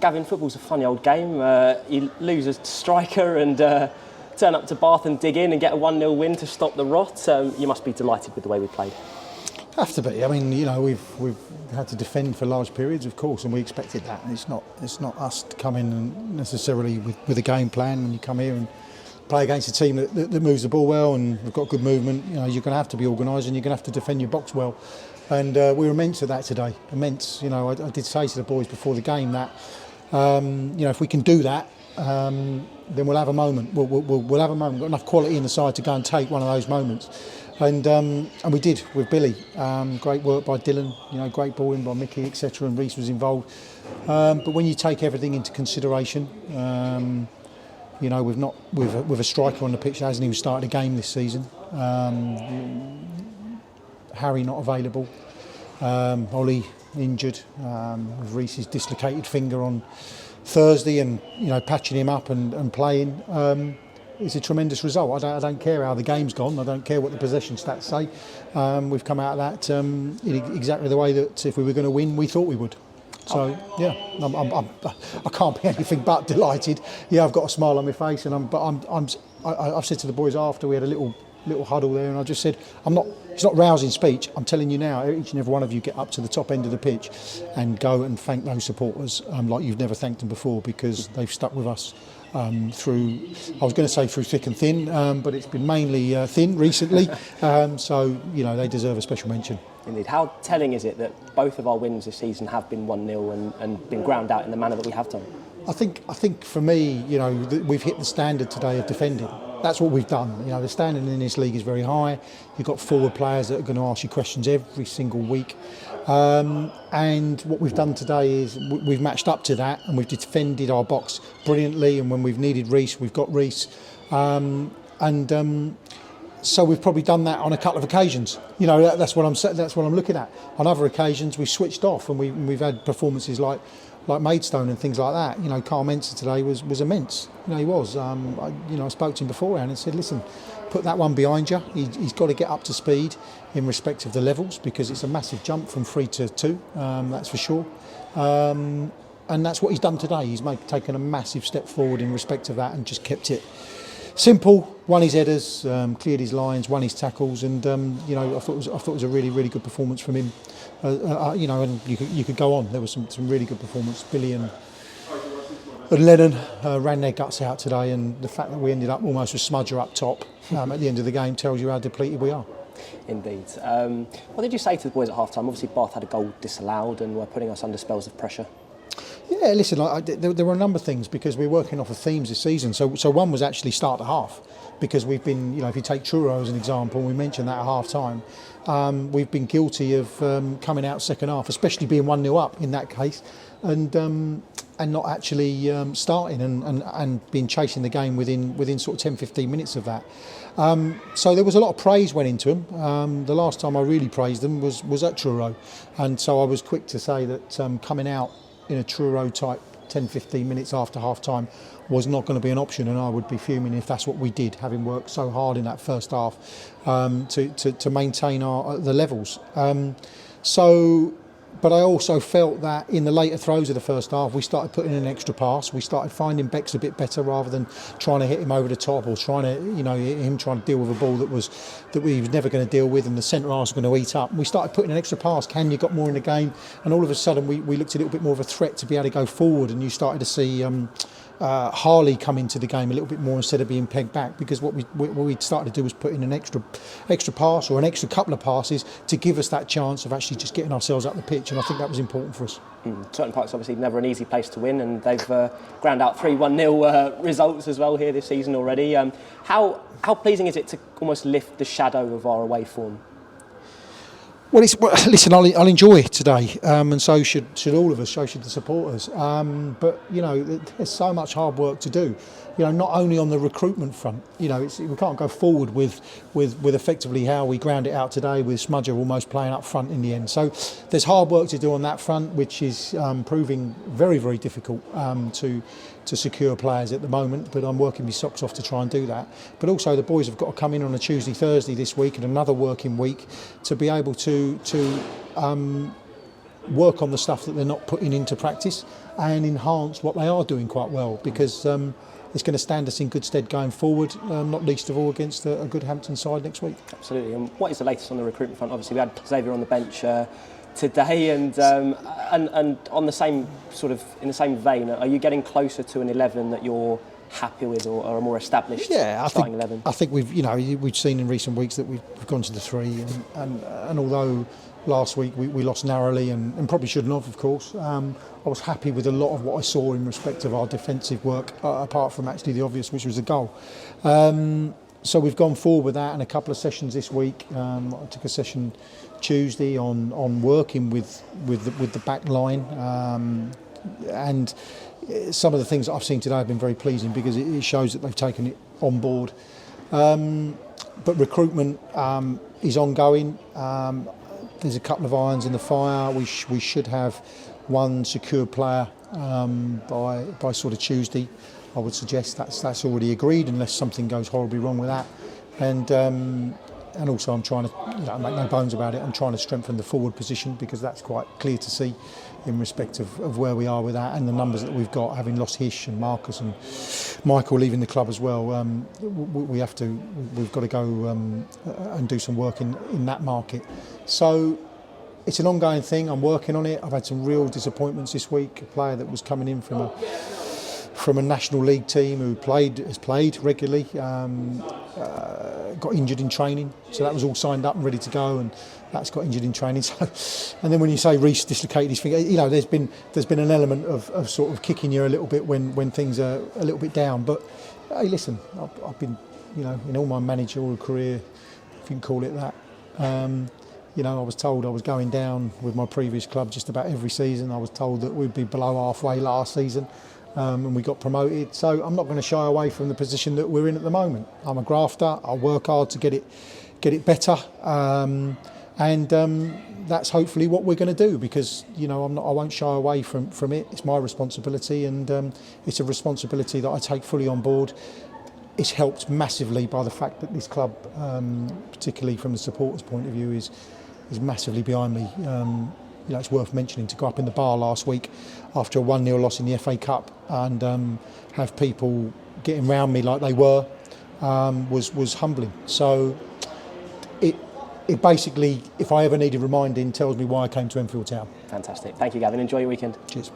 Gavin, football's a funny old game. You lose a striker and turn up to Bath and dig in and get a 1-0 win to stop the rot. You must be delighted with the way we played. Have to be. I mean, we've had to defend for large periods, of course, and we expected that. And it's not us to come in and necessarily with a game plan. When you come here and play against a team that moves the ball well and we've got good movement, you're going to have to be organised and you're going to have to defend your box well. And we were immense at that today. Immense. I did say to the boys before the game that if we can do that, then we'll have a moment. We'll have a moment. We've got enough quality in the side to go and take one of those moments. And we did with Billy. Great work by Dylan, great ball in by Mickey, etc. And Reece was involved. But when you take everything into consideration, with a striker on the pitch that hasn't even started a game this season, Harry not available, Ollie injured, with Reece's dislocated finger on Thursday, and patching him up and playing. It's a tremendous result. I don't care how the game's gone. I don't care what the possession stats say. We've come out of that in exactly the way that if we were going to win, we thought we would. So yeah, I can't be anything but delighted. Yeah, I've got a smile on my face, and I've said to the boys after we had a little huddle there, and I just said, it's not rousing speech. I'm telling you now, each and every one of you get up to the top end of the pitch and go and thank those supporters like you've never thanked them before, because they've stuck with us. Through thick and thin, but it's been mainly thin recently, so they deserve a special mention. Indeed. How telling is it that both of our wins this season have been 1-0 and been ground out in the manner that we have done? I think for me, we've hit the standard today of defending. That's what we've done. The standard in this league is very high. You've got forward players that are going to ask you questions every single week. And what we've done today is we've matched up to that, and we've defended our box brilliantly. And when we've needed Reece, we've got Reece. So we've probably done that on a couple of occasions. That's what I'm looking at. On other occasions, we've switched off, and we've had performances like Maidstone and things like that. Carl Mensah today was immense. He was. I spoke to him beforehand and said, listen, put that one behind you. He's got to get up to speed in respect of the levels, because it's a massive jump from 3 to 2. That's for sure. And that's what he's done today. He's taken a massive step forward in respect of that and just kept it simple. Won his headers, cleared his lines, won his tackles, and I thought it was a really, really good performance from him. And you could go on. There was some really good performance. Billy and Lennon ran their guts out today, and the fact that we ended up almost with Smudger up top at the end of the game tells you how depleted we are. Indeed. What did you say to the boys at half-time? Obviously Bath had a goal disallowed and were putting us under spells of pressure. Yeah, listen, there were a number of things, because we're working off of themes this season. So one was actually start to half, because we've been, if you take Truro as an example, we mentioned that at half-time, we've been guilty of coming out second half, especially being 1-0 up in that case, and not actually starting and been chasing the game within sort of 10-15 minutes of that. So there was a lot of praise went into them. The last time I really praised them was at Truro, and so I was quick to say that coming out in a Truro type 10-15 minutes after half time was not going to be an option, and I would be fuming if that's what we did, having worked so hard in that first half to maintain the levels. But I also felt that in the later throws of the first half, we started putting in an extra pass. We started finding Bex a bit better, rather than trying to hit him over the top, or trying to deal with a ball that he was never going to deal with, and the centre half was going to eat up. And we started putting an extra pass. Kenya got more in the game, and all of a sudden we looked a little bit more of a threat to be able to go forward, and you started to see Harley come into the game a little bit more instead of being pegged back, because what we started to do was put in an extra pass, or an extra couple of passes, to give us that chance of actually just getting ourselves up the pitch, and I think that was important for us. Certain Park's obviously never an easy place to win, and they've ground out 3-1-0 results as well here this season already. How pleasing is it to almost lift the shadow of our away form? Well, listen, I'll enjoy it today, and so should all of us, so should the supporters. But there's so much hard work to do. Not only on the recruitment front. We can't go forward with effectively how we ground it out today, with Smudger almost playing up front in the end. So there's hard work to do on that front, which is proving very, very difficult to secure players at the moment. But I'm working my socks off to try and do that. But also the boys have got to come in on a Tuesday, Thursday this week, and another working week, to be able to work on the stuff that they're not putting into practice and enhance what they are doing quite well, because it's going to stand us in good stead going forward, not least of all against a good Hampton side next week. Absolutely. And what is the latest on the recruitment front? Obviously, we had Xavier on the bench today, and on the same in the same vein, are you getting closer to an 11 that you're happy with, or a more established starting 11? I think we've seen in recent weeks that we've gone to the 3, and although last week we lost narrowly and probably shouldn't have, of course, I was happy with a lot of what I saw in respect of our defensive work, apart from actually the obvious, which was a goal. So we've gone forward with that, and a couple of sessions this week. I took a session Tuesday on working with the back line, and some of the things that I've seen today have been very pleasing, because it shows that they've taken it on board. But recruitment is ongoing. There's a couple of irons in the fire. We should have one secure player by sort of Tuesday. I would suggest that's already agreed, unless something goes horribly wrong with that. And also I'm trying to, make no bones about it, I'm trying to strengthen the forward position, because that's quite clear to see in respect of where we are with that, and the numbers that we've got, having lost Hish and Marcus and Michael leaving the club as well. We've got to go and do some work in that market. So it's an ongoing thing. I'm working on it. I've had some real disappointments this week. A player that was coming in from a National League team who has played regularly, got injured in training, so that was all signed up and ready to go, and that's got injured in training. So, and then when you say Reece dislocated his finger, there's been an element of sort of kicking you a little bit when things are a little bit down. But hey, listen, I've been, in all my managerial career, if you can call it that, I was told I was going down with my previous club just about every season. I was told that we'd be below halfway last season. And we got promoted, so I'm not going to shy away from the position that we're in at the moment. I'm a grafter. I work hard to get it better, and that's hopefully what we're going to do, because I won't shy away from it. It's my responsibility, and it's a responsibility that I take fully on board. It's helped massively by the fact that this club, particularly from the supporters' point of view, is massively behind me. It's worth mentioning, to go up in the bar last week after a 1-0 loss in the FA Cup and have people getting round me like they were was humbling. So it basically, if I ever needed reminding, tells me why I came to Enfield Town. Fantastic. Thank you, Gavin. Enjoy your weekend. Cheers.